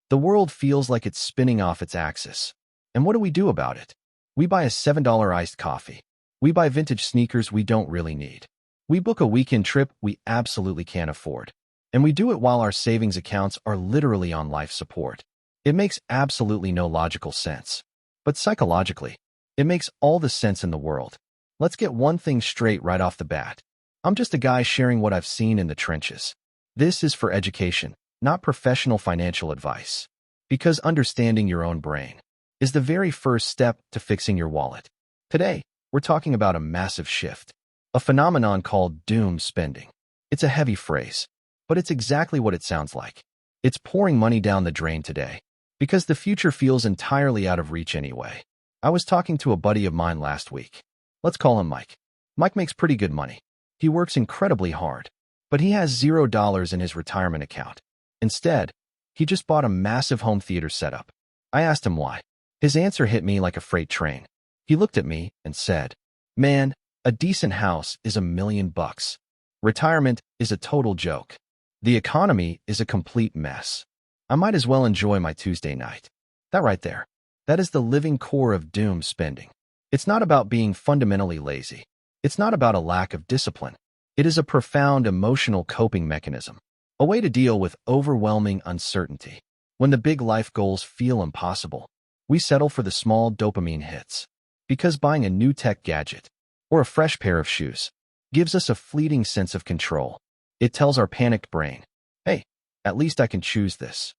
The world feels like it's spinning off its axis. And what do we do about it? We buy a $7 iced coffee. We buy vintage sneakers we don't really need. We book a weekend trip we absolutely can't afford. And we do it while our savings accounts are literally on life support. It makes absolutely no logical sense. But psychologically, it makes all the sense in the world. Let's get one thing straight right off the bat. I'm just a guy sharing what I've seen in the trenches. This is for education, not professional financial advice. Because understanding your own brain is the very first step to fixing your wallet. Today, we're talking about a massive shift, a phenomenon called doom spending. It's a heavy phrase, but it's exactly what it sounds like. It's pouring money down the drain today, because the future feels entirely out of reach anyway. I was talking to a buddy of mine last week. Let's call him Mike. Mike makes pretty good money. He works incredibly hard, but he has $0 in his retirement account. Instead, he just bought a massive home theater setup. I asked him why. His answer hit me like a freight train. He looked at me and said, "Man, a decent house is $1 million. Retirement is a total joke. The economy is a complete mess. I might as well enjoy my Tuesday night." That right there, that is the living core of doom spending. It's not about being fundamentally lazy. It's not about a lack of discipline. It is a profound emotional coping mechanism, a way to deal with overwhelming uncertainty. When the big life goals feel impossible, we settle for the small dopamine hits. Because buying a new tech gadget or a fresh pair of shoes gives us a fleeting sense of control. It tells our panicked brain, hey, at least I can choose this,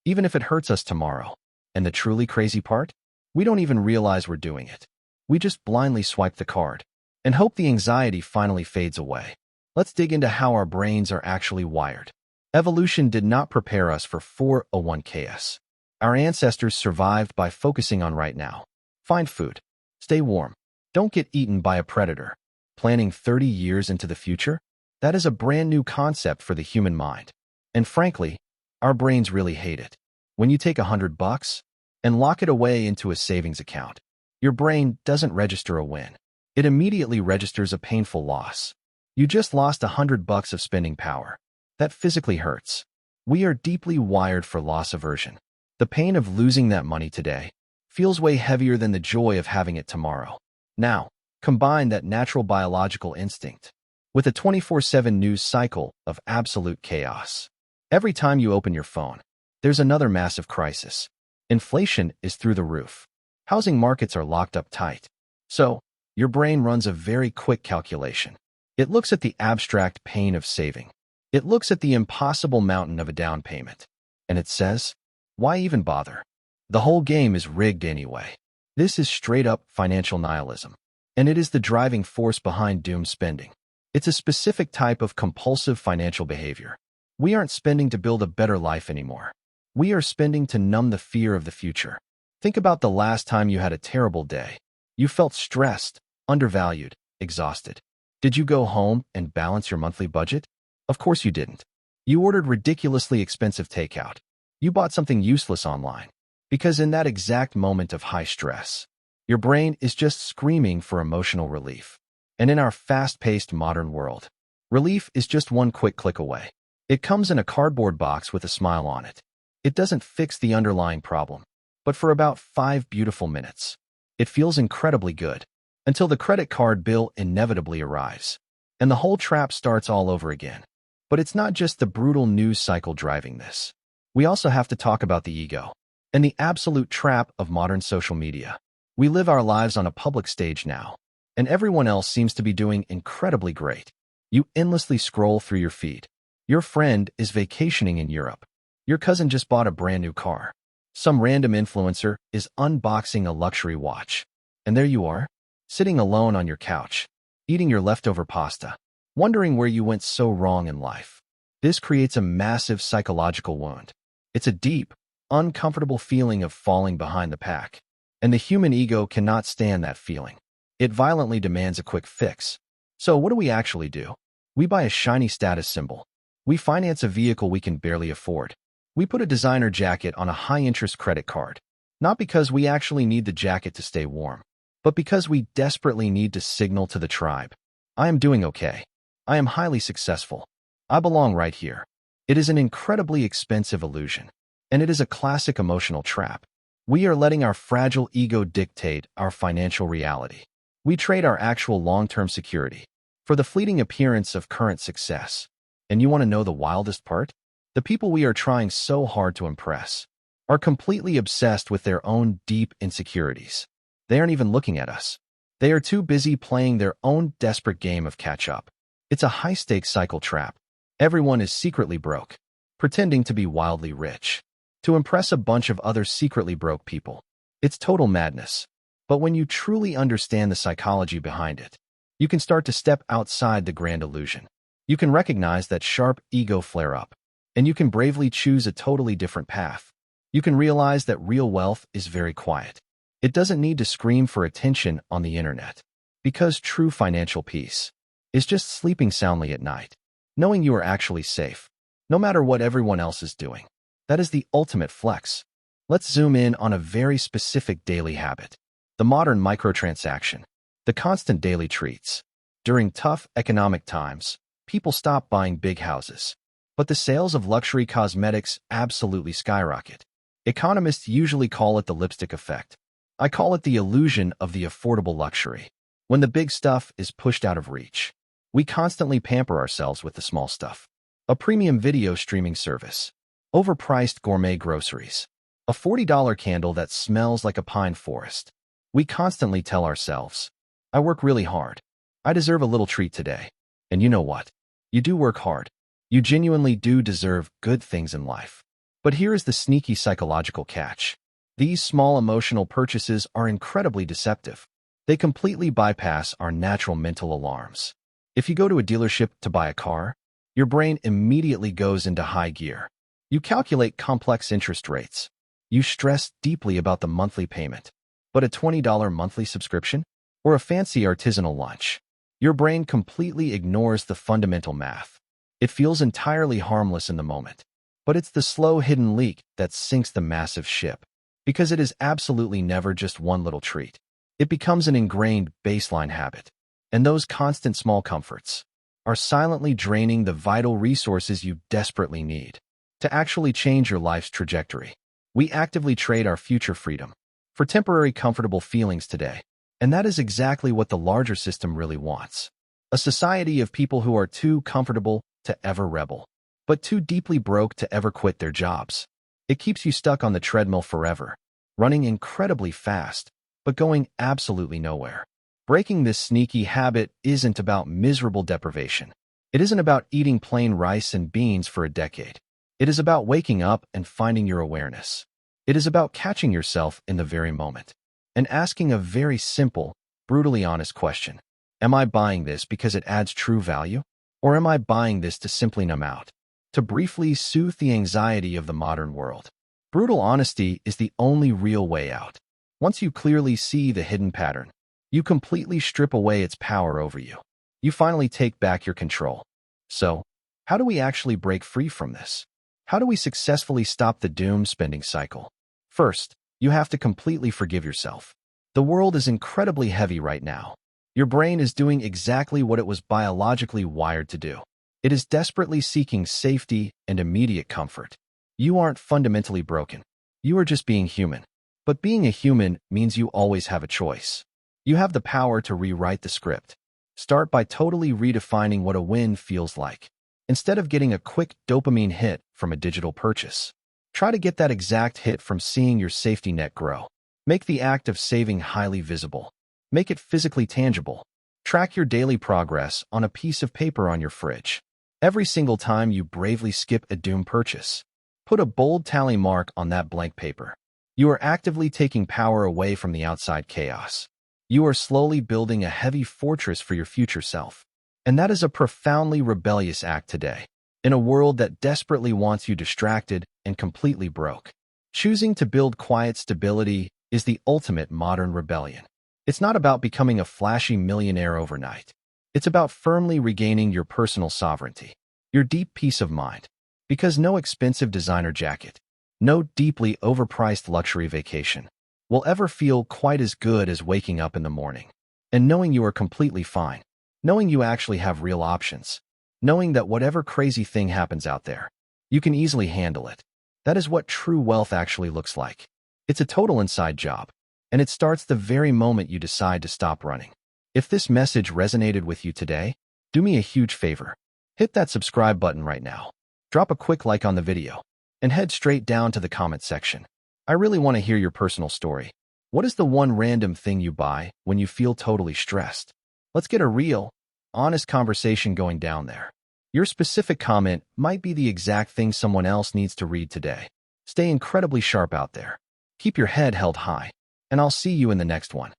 even if it hurts us tomorrow. And the truly crazy part? We don't even realize we're doing it. We just blindly swipe the card and hope the anxiety finally fades away. Let's dig into how our brains are actually wired. Evolution did not prepare us for 401ks. Our ancestors survived by focusing on right now. Find food. Stay warm. Don't get eaten by a predator. Planning 30 years into the future? That is a brand new concept for the human mind. And frankly, our brains really hate it. When you take $100 and lock it away into a savings account, your brain doesn't register a win. It immediately registers a painful loss. You just lost $100 of spending power. That physically hurts. We are deeply wired for loss aversion. The pain of losing that money today feels way heavier than the joy of having it tomorrow. Now, combine that natural biological instinct with a 24/7 news cycle of absolute chaos. Every time you open your phone, there's another massive crisis. Inflation is through the roof. Housing markets are locked up tight. So, your brain runs a very quick calculation. It looks at the abstract pain of saving. It looks at the impossible mountain of a down payment. And it says, why even bother? The whole game is rigged anyway. This is straight-up financial nihilism. And it is the driving force behind doom spending. It's a specific type of compulsive financial behavior. We aren't spending to build a better life anymore. We are spending to numb the fear of the future. Think about the last time you had a terrible day. You felt stressed, undervalued, exhausted. Did you go home and balance your monthly budget? Of course you didn't. You ordered ridiculously expensive takeout. You bought something useless online. Because in that exact moment of high stress, your brain is just screaming for emotional relief. And in our fast-paced modern world, relief is just one quick click away. It comes in a cardboard box with a smile on it. It doesn't fix the underlying problem, but for about 5 beautiful minutes, it feels incredibly good, until the credit card bill inevitably arrives, and the whole trap starts all over again. But it's not just the brutal news cycle driving this. We also have to talk about the ego and the absolute trap of modern social media. We live our lives on a public stage now, and everyone else seems to be doing incredibly great. You endlessly scroll through your feed. Your friend is vacationing in Europe. Your cousin just bought a brand new car. Some random influencer is unboxing a luxury watch. And there you are, sitting alone on your couch, eating your leftover pasta, wondering where you went so wrong in life. This creates a massive psychological wound. It's a deep, uncomfortable feeling of falling behind the pack. And the human ego cannot stand that feeling. It violently demands a quick fix. So what do we actually do? We buy a shiny status symbol. We finance a vehicle we can barely afford. We put a designer jacket on a high-interest credit card. Not because we actually need the jacket to stay warm, but because we desperately need to signal to the tribe, I am doing okay. I am highly successful. I belong right here. It is an incredibly expensive illusion. And it is a classic emotional trap. We are letting our fragile ego dictate our financial reality. We trade our actual long-term security for the fleeting appearance of current success. And you want to know the wildest part? The people we are trying so hard to impress are completely obsessed with their own deep insecurities. They aren't even looking at us. They are too busy playing their own desperate game of catch-up. It's a high-stakes cycle trap. Everyone is secretly broke, pretending to be wildly rich, to impress a bunch of other secretly broke people. It's total madness. But when you truly understand the psychology behind it, you can start to step outside the grand illusion. You can recognize that sharp ego flare-up, and you can bravely choose a totally different path. You can realize that real wealth is very quiet. It doesn't need to scream for attention on the internet, because true financial peace is just sleeping soundly at night, knowing you are actually safe, no matter what everyone else is doing. That is the ultimate flex. Let's zoom in on a very specific daily habit: the modern microtransaction, the constant daily treats. During tough economic times, people stop buying big houses, but the sales of luxury cosmetics absolutely skyrocket. Economists usually call it the lipstick effect. I call it the illusion of the affordable luxury. When the big stuff is pushed out of reach, we constantly pamper ourselves with the small stuff. A premium video streaming service, overpriced gourmet groceries, a $40 candle that smells like a pine forest. We constantly tell ourselves, I work really hard. I deserve a little treat today. And you know what? You do work hard. You genuinely do deserve good things in life. But here is the sneaky psychological catch. These small emotional purchases are incredibly deceptive. They completely bypass our natural mental alarms. If you go to a dealership to buy a car, your brain immediately goes into high gear. You calculate complex interest rates. You stress deeply about the monthly payment. But a $20 monthly subscription? Or a fancy artisanal lunch? Your brain completely ignores the fundamental math. It feels entirely harmless in the moment. But it's the slow hidden leak that sinks the massive ship. Because it is absolutely never just one little treat. It becomes an ingrained baseline habit. And those constant small comforts are silently draining the vital resources you desperately need to actually change your life's trajectory. We actively trade our future freedom for temporary comfortable feelings today. And that is exactly what the larger system really wants. A society of people who are too comfortable to ever rebel, but too deeply broke to ever quit their jobs. It keeps you stuck on the treadmill forever, running incredibly fast, but going absolutely nowhere. Breaking this sneaky habit isn't about miserable deprivation. It isn't about eating plain rice and beans for a decade. It is about waking up and finding your awareness. It is about catching yourself in the very moment and asking a very simple, brutally honest question. Am I buying this because it adds true value? Or am I buying this to simply numb out, to briefly soothe the anxiety of the modern world? Brutal honesty is the only real way out. Once you clearly see the hidden pattern, you completely strip away its power over you. You finally take back your control. So, how do we actually break free from this? How do we successfully stop the doom spending cycle? First, you have to completely forgive yourself. The world is incredibly heavy right now. Your brain is doing exactly what it was biologically wired to do. It is desperately seeking safety and immediate comfort. You aren't fundamentally broken. You are just being human. But being a human means you always have a choice. You have the power to rewrite the script. Start by totally redefining what a win feels like. Instead of getting a quick dopamine hit from a digital purchase, try to get that exact hit from seeing your safety net grow. Make the act of saving highly visible. Make it physically tangible. Track your daily progress on a piece of paper on your fridge. Every single time you bravely skip a doom purchase, put a bold tally mark on that blank paper. You are actively taking power away from the outside chaos. You are slowly building a heavy fortress for your future self. And that is a profoundly rebellious act today, in a world that desperately wants you distracted and completely broke. Choosing to build quiet stability is the ultimate modern rebellion. It's not about becoming a flashy millionaire overnight. It's about firmly regaining your personal sovereignty, your deep peace of mind. Because no expensive designer jacket, no deeply overpriced luxury vacation will ever feel quite as good as waking up in the morning and knowing you are completely fine, knowing you actually have real options, knowing that whatever crazy thing happens out there, you can easily handle it. That is what true wealth actually looks like. It's a total inside job, and it starts the very moment you decide to stop running. If this message resonated with you today, do me a huge favor. Hit that subscribe button right now. Drop a quick like on the video, and head straight down to the comment section. I really want to hear your personal story. What is the one random thing you buy when you feel totally stressed? Let's get a real, honest conversation going down there. Your specific comment might be the exact thing someone else needs to read today. Stay incredibly sharp out there. Keep your head held high, and I'll see you in the next one.